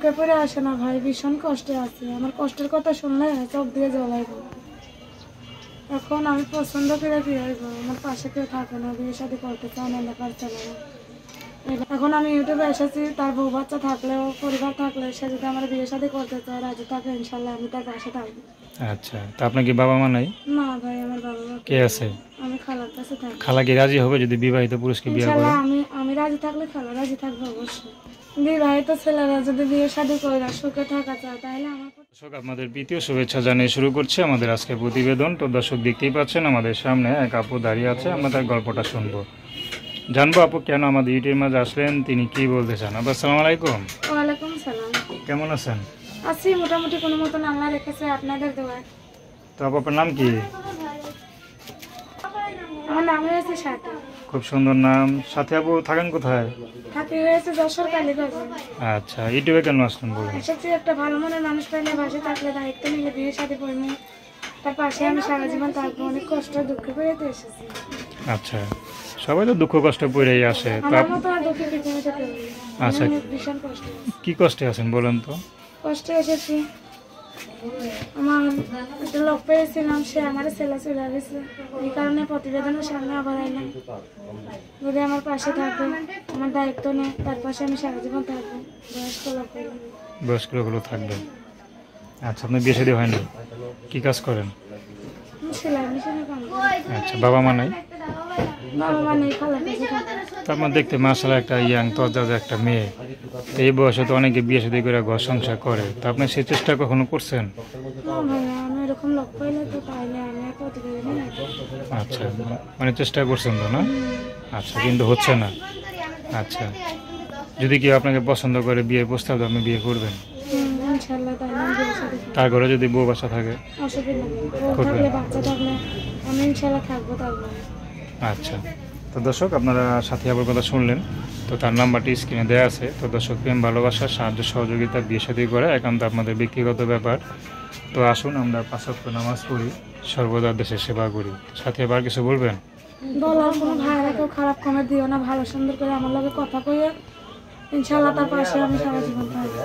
দুঃখে পড়ে আসে না ভাই, ভীষণ কষ্টে আছে। আমার কষ্টের কথা শুনলে চোখ দিয়ে জ্বলাইব। এখন আমি পছন্দ করে বিয়ে হইব, আমার পাশে কেউ থাকে না, বিয়ে শাদী করতে চায় না, লেখার চলে না। এখন আমি ইউটিউবে এসেছি, তার বউ বাচ্চা থাকলেও পরিবার থাকলে সে যদি আমার বিয়ে শাদী করতে চায় রাজি থাকে, ইনশাল্লাহ আমি তার পাশে থাকবো। আচ্ছা, তা আপনার কি বাবা মা নাই? না ভাই, আমার বাবা মা কে আছে? আমি খালার কাছে থাকি। খালা কি রাজি হবে যদি বিবাহিত পুরুষকে বিয়ে করে? ইনশাল্লাহ আমি রাজি থাকলে খালা রাজি থাকবো অবশ্যই। বিবাহিত ছেলেরা যদি বিয়ে শাদী করে সুখে থাকা চায় তাহলে আমার। দর্শক, আপনাদের প্রীতি ও শুভেচ্ছা জানিয়ে শুরু করছে আমাদের আজকের প্রতিবেদন। তো দর্শক, দেখতেই পাচ্ছেন আমাদের সামনে এক আপু দাঁড়িয়ে আছে, আমরা তার গল্পটা শুনবো, জানবো আপু কেন আমাদের ইউটিউবের মাঝে আসলেন, তিনি কি বলতে চান। আপু আসসালামু আলাইকুম। ওয়ালাইকুম সালাম। কেমন আছেন? আছি মোটামুটি, কোনো মতন আল্লাহ রেখেছে, আপনাদের দোয়ায়। তো আপু আপনার নাম কি? আমার নাম হয়েছে সাথী। খুব সুন্দর নাম। সাথী আপু থাকেন কোথায়? সাথী হয়েছে যশোর কালীগঞ্জ। আচ্ছা, ইউটিউবে কেন আসলেন বলুন? এসেছি একটা ভালো মনের মানুষ পাইলে, বাসে থাকলে, দায়িত্ব নিলে বিয়ে শাদী করবো, তার পাশে আমি সারা জীবন থাকবো। অনেক কষ্ট দুঃখ করে তো এসেছি। আচ্ছা, সবাই তো দুঃখ কষ্ট পড়েই আসে। আমার মতো আর দুঃখে পৃথিবীতে কেউ নেই। আচ্ছা, ভীষণ কষ্ট। কি কষ্টে আছেন বলেন তো? কষ্টে এসেছি, আমার একটা লোক পেয়েছিলাম, সে আমার ছেলে চলে গেছে, এই কারণে প্রতিবেদনের সামনে আবার আইলাম। যদি আমার পাশে থাকে, আমার দায়িত্ব নেই, তার পাশে আমি সারা জীবন থাকবো। বয়স্ক লোক হইলে। বয়স্ক লোকগুলো থাকবে। আচ্ছা, আপনার বিয়ে শাদী হয়নি, কি কাজ করেন? সেলাই মেশিনে কাম করি। আচ্ছা, বাবা মা নাই? বাবা মা নেই, খালার কাছে থাকে। তো আপনার দেখতে মাশাআল্লাহ একটা ইয়াং তরতাজা একটা মেয়ে, তো এই বয়সে তো অনেকে বিয়ে শাদী করে ঘর সংসার করে, তো আপনি সেই চেষ্টা কখনো করছেন? না ভাইয়া, আমি এরকম লোক পাইলে তো তাইলে আমি আর প্রতিবেদনে নাই। আচ্ছা, মানে চেষ্টা করছেন তো না? আচ্ছা, কিন্তু হচ্ছে না। আচ্ছা, যদি কেউ আপনাকে পছন্দ করে বিয়ের প্রস্তাব দেয়, আপনি বিয়ে করবেন? ইনশাল্লাহ তাহলে আমি বিয়ে শাদী করবো। তার ঘরে যদি বউ বাচ্চা থাকে? অসুবিধা নেই, বউ থাকলে বাচ্চা থাকলে আমি ইনশাল্লাহ থাকবো তার ঘরে। আচ্ছা, তো দর্শক, আপনারা সাথী আপুর কথা শুনলেন, তো তার নাম্বারটি স্ক্রিনে দেওয়া আছে। তো দর্শক, প্রেম ভালোবাসা সাহায্য সহযোগিতা বিয়ে শাদী করে একান্ত আপনাদের ব্যক্তিগত ব্যাপার। তো আসুন আমরা 5 ওয়াক্ত নামাজ পড়ি, সর্বদা দেশের সেবা করি। সাথী আবার কিছু বলবেন? বলার কোনো ভাইরা কেউ খারাপ কমে দিও না, ভালো সুন্দর করে আমার লগে কথা কইয়া ইনশাল্লাহ তার পাশে আমি সারা জীবন থাকবো।